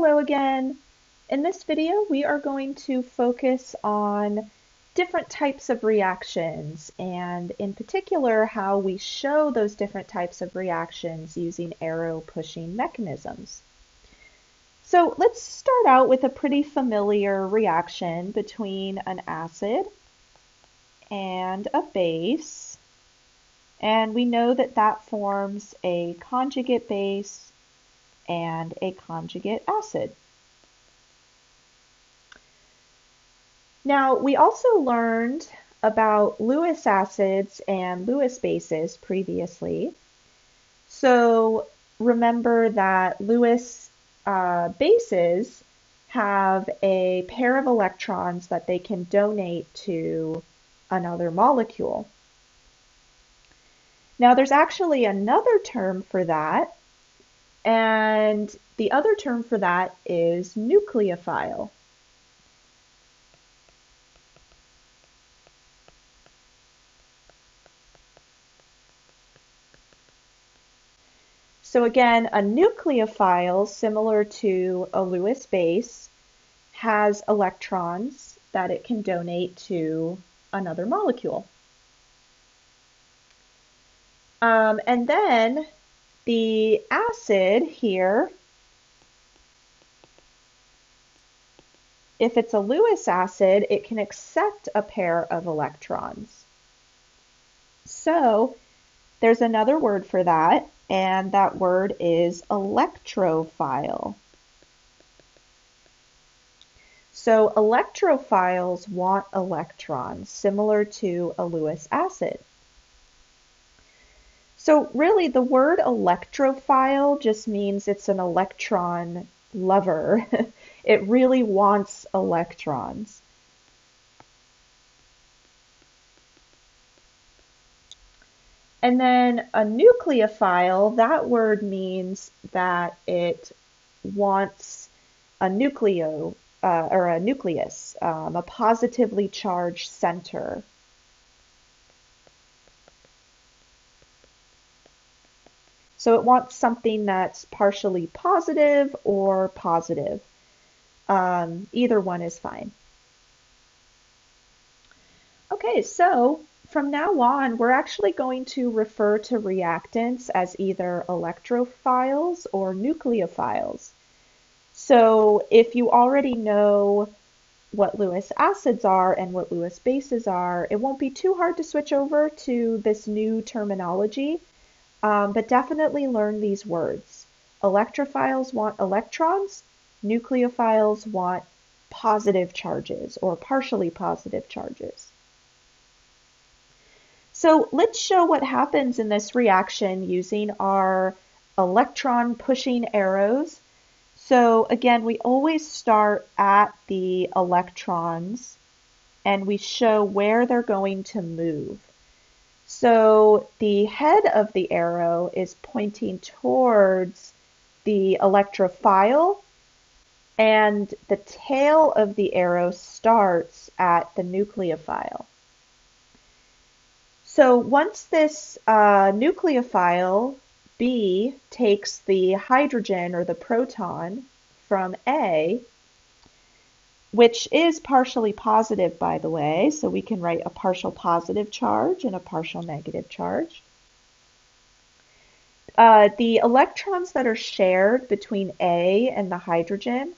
Hello again. In this video, we are going to focus on different types of reactions, and in particular, how we show those different types of reactions using arrow pushing mechanisms. So let's start out with a pretty familiar reaction between an acid and a base. And we know that that forms a conjugate base and a conjugate acid. Now, we also learned about Lewis acids and Lewis bases previously. So remember that Lewis bases have a pair of electrons that they can donate to another molecule. Now, there's actually another term for that, and the other term for that is nucleophile. So again, a nucleophile, similar to a Lewis base, has electrons that it can donate to another molecule. And then the acid here, if it's a Lewis acid, it can accept a pair of electrons. So there's another word for that, and that word is electrophile. So electrophiles want electrons, similar to a Lewis acid. So really, the word electrophile just means it's an electron lover. It really wants electrons. And then a nucleophile, that word means that it wants a nucleus, a positively charged center. So it wants something that's partially positive or positive. Either one is fine. Okay, so from now on, we're actually going to refer to reactants as either electrophiles or nucleophiles. So if you already know what Lewis acids are and what Lewis bases are, it won't be too hard to switch over to this new terminology. But definitely learn these words. Electrophiles want electrons, nucleophiles want positive charges or partially positive charges. So let's show what happens in this reaction using our electron pushing arrows. So again, we always start at the electrons and we show where they're going to move. So the head of the arrow is pointing towards the electrophile, and the tail of the arrow starts at the nucleophile. So once this nucleophile B takes the hydrogen or the proton from A, which is partially positive, by the way, so we can write a partial positive charge and a partial negative charge. The electrons that are shared between A and the hydrogen,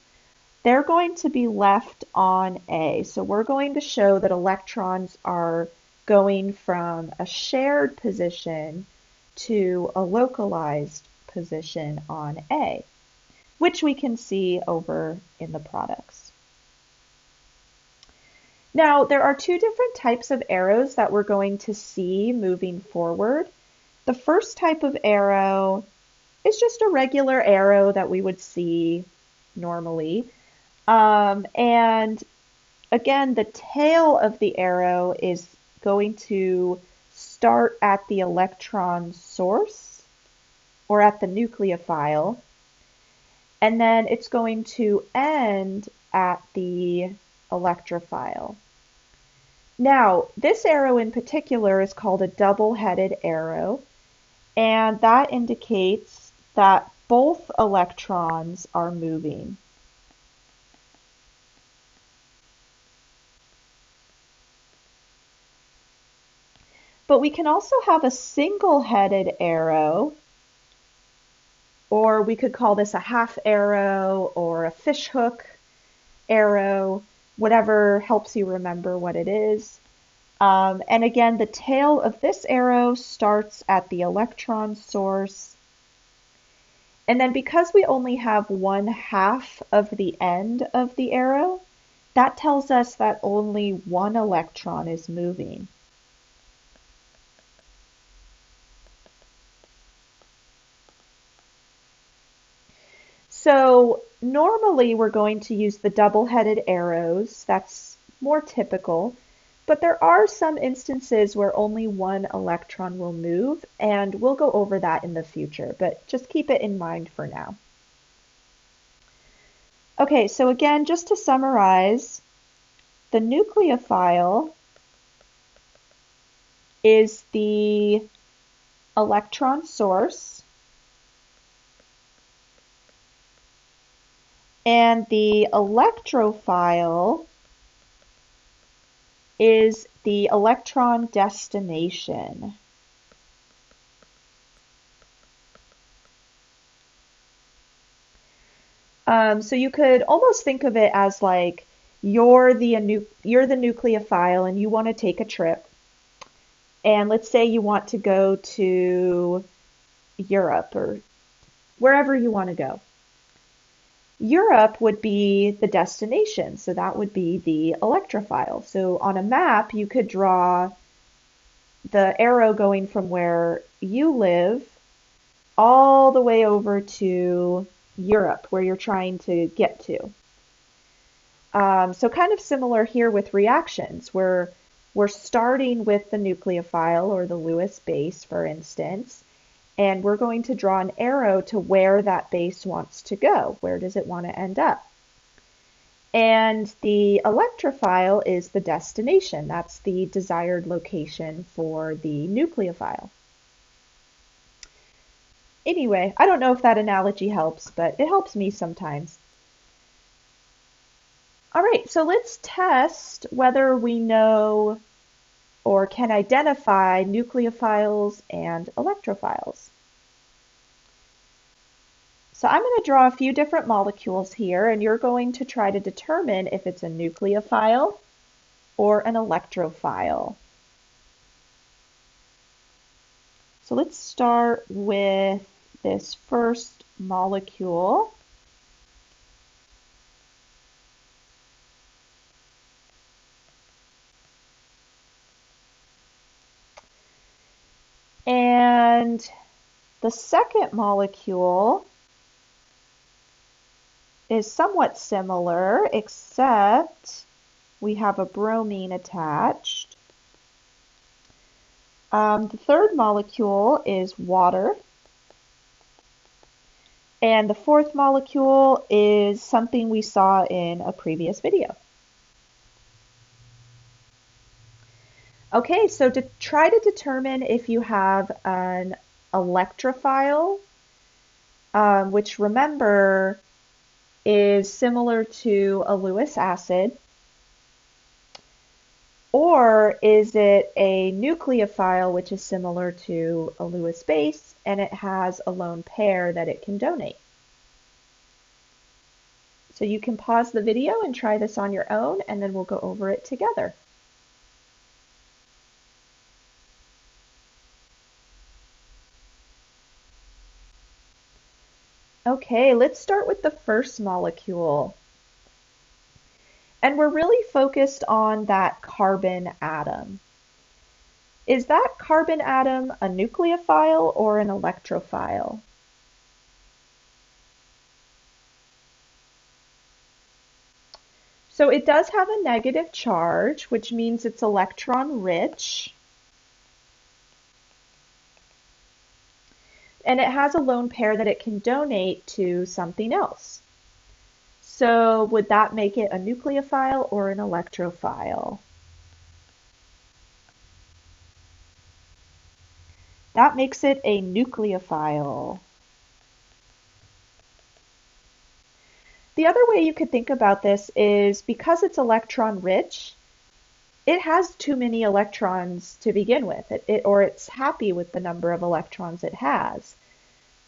they're going to be left on A. So we're going to show that electrons are going from a shared position to a localized position on A, which we can see over in the products. Now, there are two different types of arrows that we're going to see moving forward. The first type of arrow is just a regular arrow that we would see normally. And again, the tail of the arrow is going to start at the electron source or at the nucleophile, and then it's going to end at the electrophile. Now, this arrow in particular is called a double-headed arrow, and that indicates that both electrons are moving. But we can also have a single-headed arrow, or we could call this a half arrow or a fishhook arrow, whatever helps you remember what it is. And again, the tail of this arrow starts at the electron source. And then because we only have 1/2 of the end of the arrow, that tells us that only one electron is moving. So normally we're going to use the double-headed arrows. That's more typical. But there are some instances where only one electron will move, and we'll go over that in the future, but just keep it in mind for now. Okay, so again, just to summarize, the nucleophile is the electron source, and the electrophile is the electron destination. So you could almost think of it as like you're the nucleophile and you want to take a trip. And let's say you want to go to Europe or wherever you want to go. Europe would be the destination, so that would be the electrophile. So on a map, you could draw the arrow going from where you live all the way over to Europe, where you're trying to get to. So kind of similar here with reactions, where we're starting with the nucleophile or the Lewis base, for instance, and we're going to draw an arrow to where that base wants to go. Where does it want to end up? And the electrophile is the destination. That's the desired location for the nucleophile. Anyway, I don't know if that analogy helps, but it helps me sometimes. All right, so let's test whether we know or can identify nucleophiles and electrophiles. So I'm going to draw a few different molecules here, and you're going to try to determine if it's a nucleophile or an electrophile. So let's start with this first molecule. And the second molecule is somewhat similar, except we have a bromine attached. The third molecule is water. And the fourth molecule is something we saw in a previous video. Okay, so to try to determine if you have an electrophile, which remember is similar to a Lewis acid, or is it a nucleophile, which is similar to a Lewis base, and it has a lone pair that it can donate. So you can pause the video and try this on your own, and then we'll go over it together. Okay, let's start with the first molecule. And we're really focused on that carbon atom. Is that carbon atom a nucleophile or an electrophile? So it does have a negative charge, which means it's electron rich. And it has a lone pair that it can donate to something else. So would that make it a nucleophile or an electrophile? That makes it a nucleophile. The other way you could think about this is because it's electron rich, it has too many electrons to begin with, or it's happy with the number of electrons it has.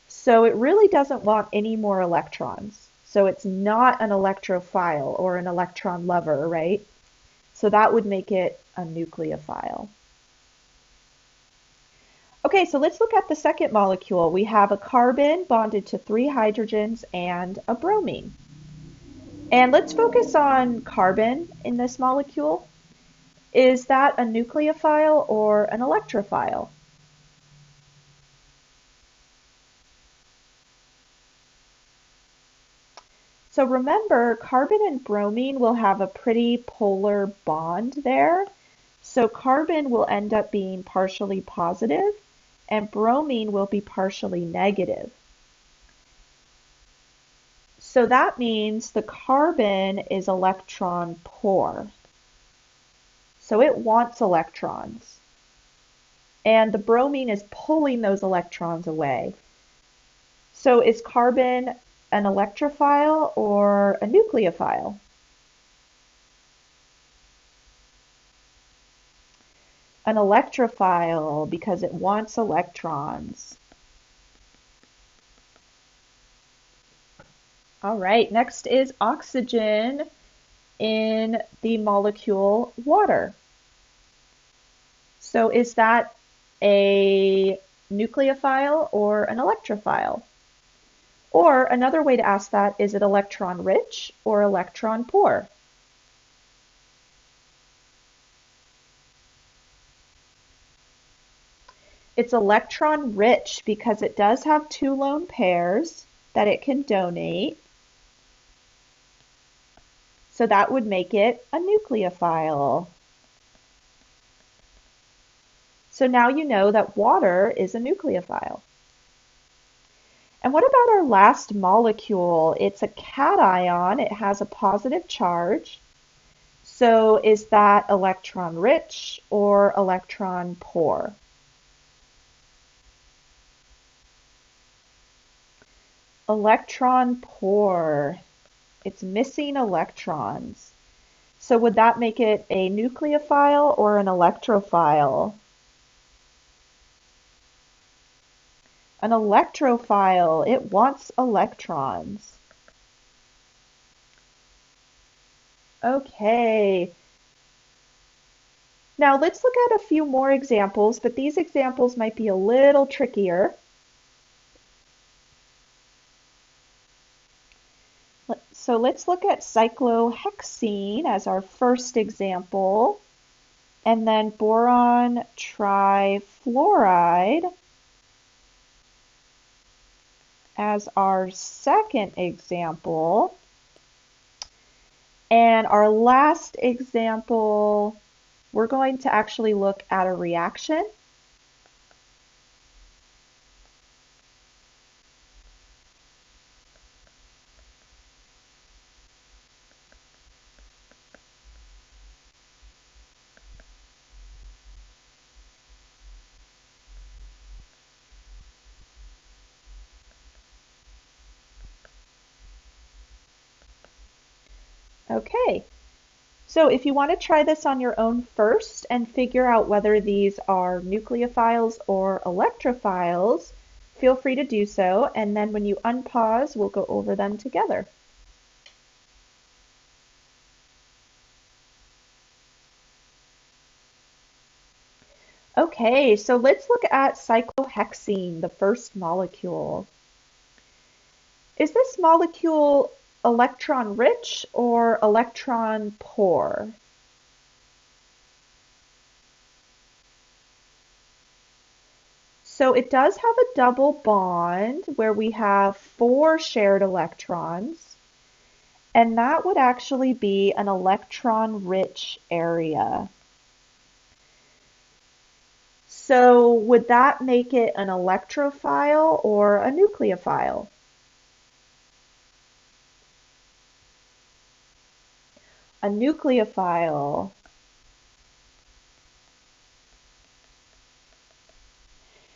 So it really doesn't want any more electrons. So it's not an electrophile or an electron lover, right? So that would make it a nucleophile. Okay, so let's look at the second molecule. We have a carbon bonded to 3 hydrogens and a bromine. And let's focus on carbon in this molecule. Is that a nucleophile or an electrophile? So remember, carbon and bromine will have a pretty polar bond there. So carbon will end up being partially positive and bromine will be partially negative. So that means the carbon is electron poor. So it wants electrons. And the bromine is pulling those electrons away. So is carbon an electrophile or a nucleophile? An electrophile because it wants electrons. All right, next is oxygen in the molecule water. So is that a nucleophile or an electrophile? Or another way to ask that, is it electron rich or electron poor? It's electron rich because it does have 2 lone pairs that it can donate. So that would make it a nucleophile. So now you know that water is a nucleophile. And what about our last molecule? It's a cation. It has a positive charge. So is that electron rich or electron poor? Electron poor. It's missing electrons. So would that make it a nucleophile or an electrophile? An electrophile. It wants electrons. Okay. Now let's look at a few more examples, but these examples might be a little trickier. So let's look at cyclohexene as our first example, and then boron trifluoride as our second example. And our last example, we're going to actually look at a reaction. Okay, so if you want to try this on your own first and figure out whether these are nucleophiles or electrophiles, feel free to do so, and then when you unpause, we'll go over them together. Okay, so let's look at cyclohexene, the first molecule. Is this molecule electron rich or electron poor? So it does have a double bond where we have 4 shared electrons, and that would actually be an electron rich area. So would that make it an electrophile or a nucleophile? A nucleophile.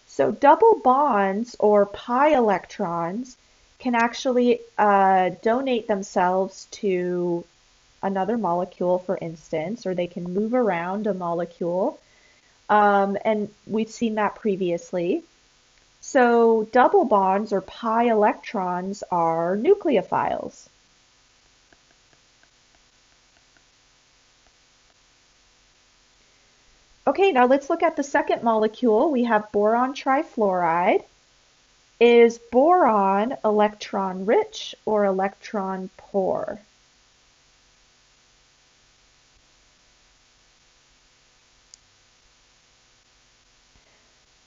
So double bonds or pi electrons can actually donate themselves to another molecule, for instance, or they can move around a molecule. And we've seen that previously. So double bonds or pi electrons are nucleophiles. Okay, now let's look at the second molecule. We have boron trifluoride. Is boron electron rich or electron poor?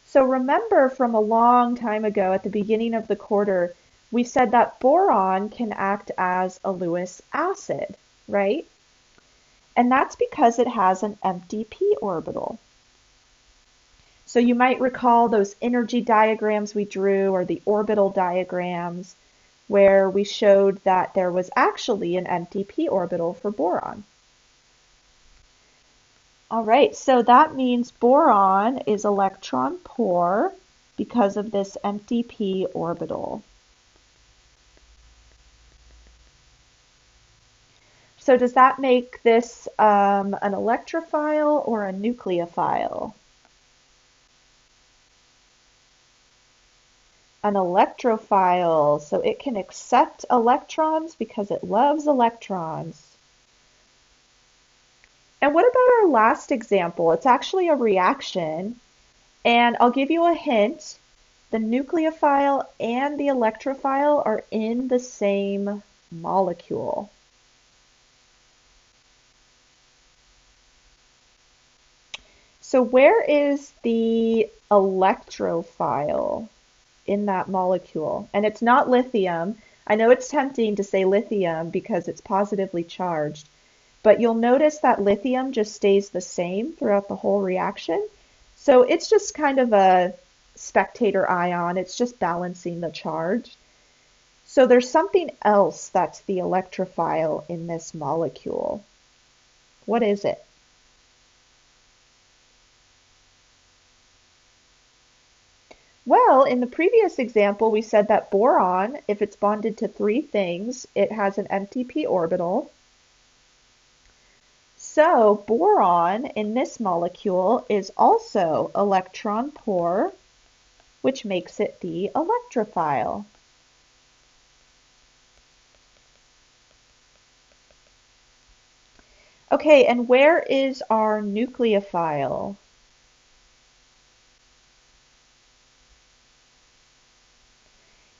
So remember from a long time ago at the beginning of the quarter, we said that boron can act as a Lewis acid, right? And that's because it has an empty p orbital. So you might recall those energy diagrams we drew, or the orbital diagrams, where we showed that there was actually an empty p orbital for boron. All right, so that means boron is electron poor because of this empty p orbital. So does that make this an electrophile or a nucleophile? An electrophile, so it can accept electrons because it loves electrons. And what about our last example? It's actually a reaction, and I'll give you a hint. The nucleophile and the electrophile are in the same molecule. So where is the electrophile in that molecule? And it's not lithium. I know it's tempting to say lithium because it's positively charged, but you'll notice that lithium just stays the same throughout the whole reaction. So it's just kind of a spectator ion. It's just balancing the charge. So there's something else that's the electrophile in this molecule. What is it? Well, in the previous example, we said that boron, if it's bonded to three things, it has an empty p orbital. So boron in this molecule is also electron poor, which makes it the electrophile. Okay, and where is our nucleophile?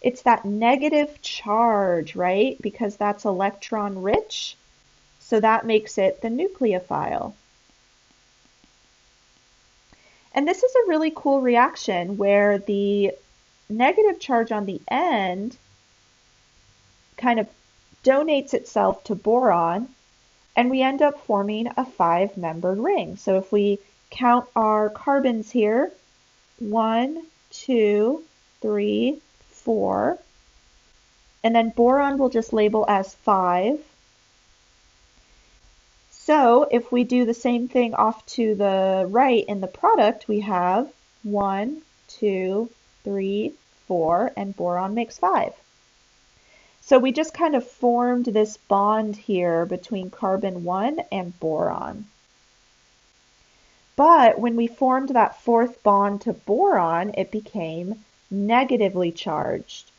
It's that negative charge, right? Because that's electron rich. So that makes it the nucleophile. And this is a really cool reaction where the negative charge on the end kind of donates itself to boron, and we end up forming a 5-membered ring. So if we count our carbons here, 1, 2, 3, 4, and then boron we'll just label as 5. So if we do the same thing off to the right in the product, we have 1, 2, 3, 4, and boron makes 5. So we just kind of formed this bond here between carbon 1 and boron. But when we formed that fourth bond to boron, it became negatively charged.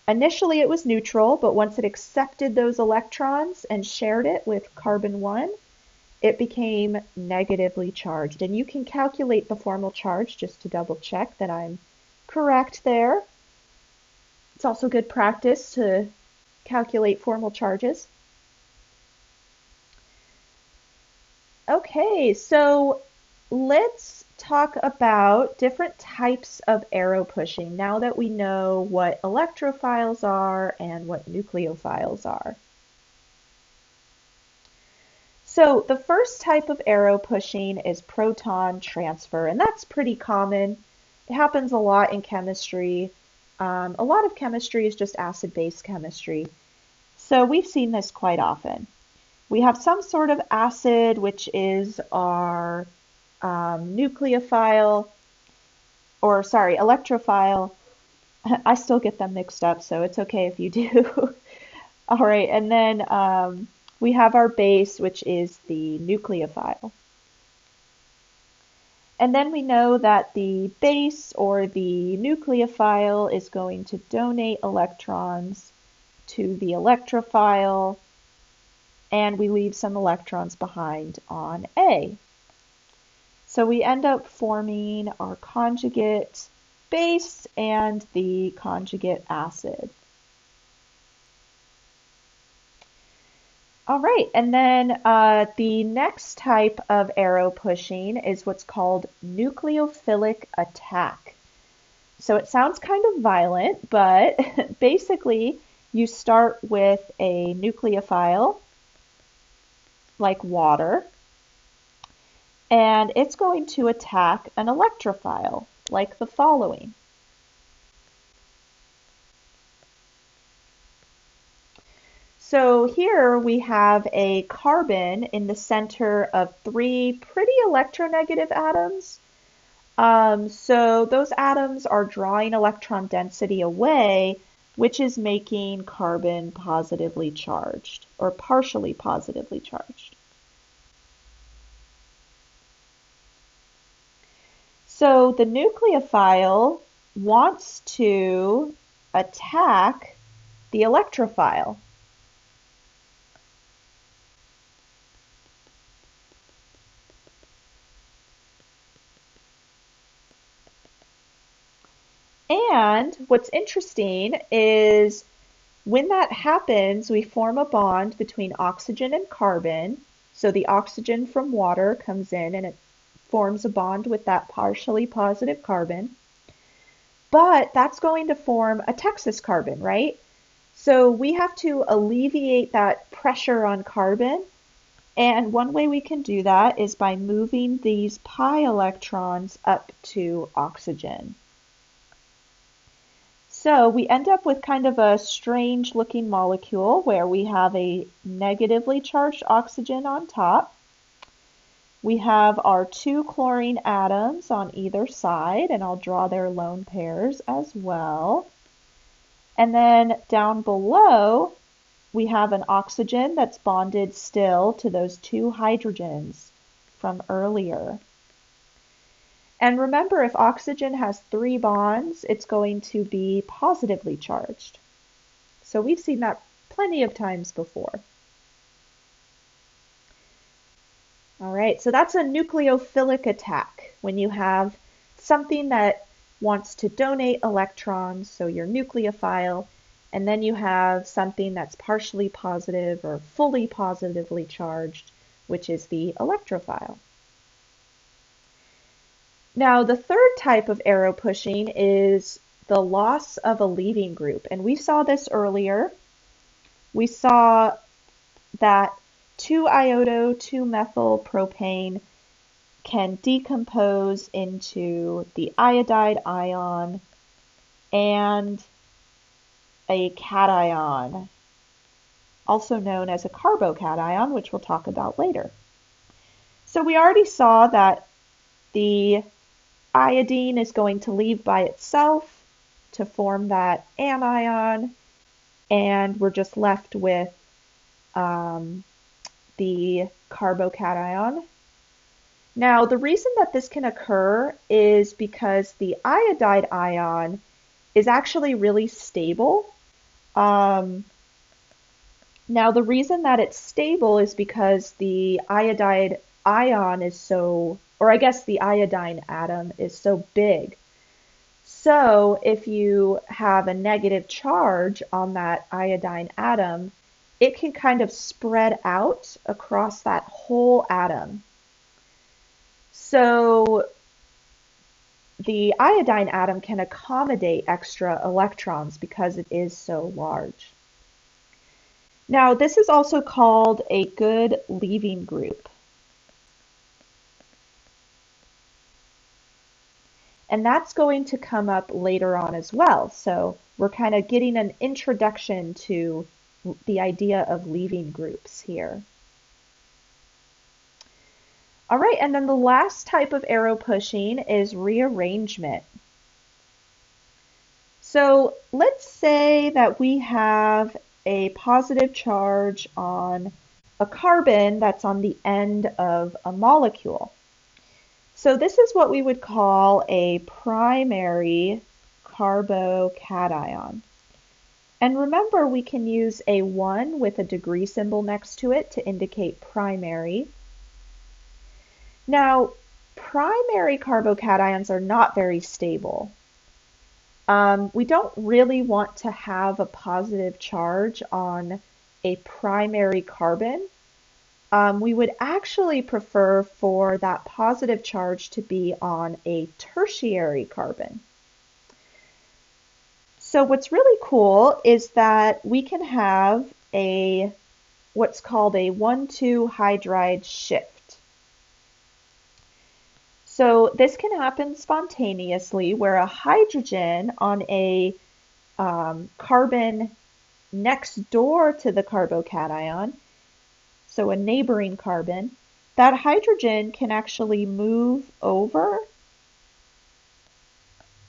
Initially it was neutral, but once it accepted those electrons and shared it with carbon 1, it became negatively charged. And you can calculate the formal charge just to double check that I'm correct there. It's also good practice to calculate formal charges. Okay, so let's talk about different types of arrow pushing now that we know what electrophiles are and what nucleophiles are. So the first type of arrow pushing is proton transfer, and that's pretty common. It happens a lot in chemistry. A lot of chemistry is just acid-base chemistry. So we've seen this quite often. We have some sort of acid, which is our electrophile. I still get them mixed up, so it's okay if you do. All right, and then we have our base, which is the nucleophile. And then we know that the base or the nucleophile is going to donate electrons to the electrophile, and we leave some electrons behind on A. So we end up forming our conjugate base and the conjugate acid. All right, and then the next type of arrow pushing is what's called nucleophilic attack. So it sounds kind of violent, but basically you start with a nucleophile, like water, and it's going to attack an electrophile, like the following. So here we have a carbon in the center of three pretty electronegative atoms. So those atoms are drawing electron density away, which is making carbon positively charged or partially positively charged. So the nucleophile wants to attack the electrophile. And what's interesting is when that happens, we form a bond between oxygen and carbon. So the oxygen from water comes in and it forms a bond with that partially positive carbon. But that's going to form a Texas carbon, right? So we have to alleviate that pressure on carbon. And one way we can do that is by moving these pi electrons up to oxygen. So we end up with kind of a strange looking molecule where we have a negatively charged oxygen on top. We have our two chlorine atoms on either side, and I'll draw their lone pairs as well. And then down below, we have an oxygen that's bonded still to those two hydrogens from earlier. And remember, if oxygen has 3 bonds, it's going to be positively charged. So we've seen that plenty of times before. All right, so that's a nucleophilic attack, when you have something that wants to donate electrons, so your nucleophile, and then you have something that's partially positive or fully positively charged, which is the electrophile. Now, the third type of arrow pushing is the loss of a leaving group. And we saw this earlier. We saw that 2-iodo-2-methyl-propane can decompose into the iodide ion and a cation, also known as a carbocation, which we'll talk about later. So we already saw that the iodine is going to leave by itself to form that anion, and we're just left with the carbocation. Now, the reason that this can occur is because the iodide ion is actually really stable. Now, the reason that it's stable is because the iodide ion is so, or I guess the iodine atom is so big. So if you have a negative charge on that iodine atom, it can kind of spread out across that whole atom. So the iodine atom can accommodate extra electrons because it is so large. Now, this is also called a good leaving group. And that's going to come up later on as well. So we're kind of getting an introduction to the idea of leaving groups here. All right, and then the last type of arrow pushing is rearrangement. So let's say that we have a positive charge on a carbon that's on the end of a molecule. So this is what we would call a primary carbocation. And remember, we can use a 1 with a degree symbol next to it to indicate primary. Now, primary carbocations are not very stable. We don't really want to have a positive charge on a primary carbon. We would actually prefer for that positive charge to be on a tertiary carbon. So what's really cool is that we can have what's called a 1,2 hydride shift. So this can happen spontaneously where a hydrogen on a carbon next door to the carbocation, so a neighboring carbon, that hydrogen can actually move over,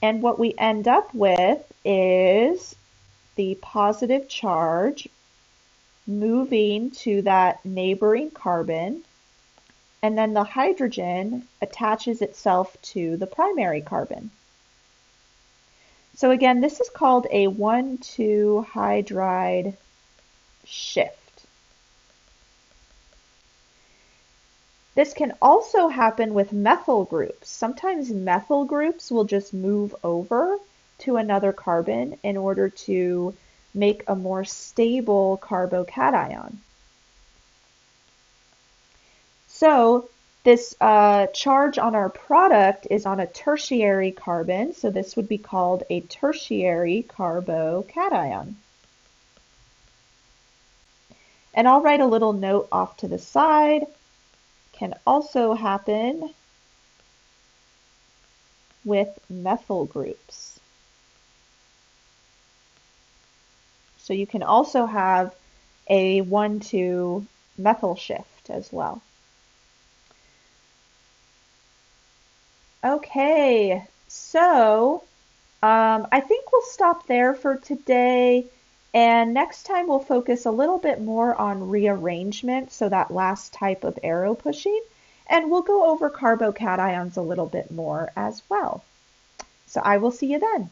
and what we end up with is the positive charge moving to that neighboring carbon, and then the hydrogen attaches itself to the primary carbon. So again, this is called a 1,2 hydride shift. This can also happen with methyl groups. Sometimes methyl groups will just move over to another carbon in order to make a more stable carbocation. So this charge on our product is on a tertiary carbon, so this would be called a tertiary carbocation. And I'll write a little note off to the side. Can also happen with methyl groups. So you can also have a 1,2 methyl shift as well. Okay, so I think we'll stop there for today. And next time we'll focus a little bit more on rearrangement, so that last type of arrow pushing, and we'll go over carbocations a little bit more as well. So I will see you then.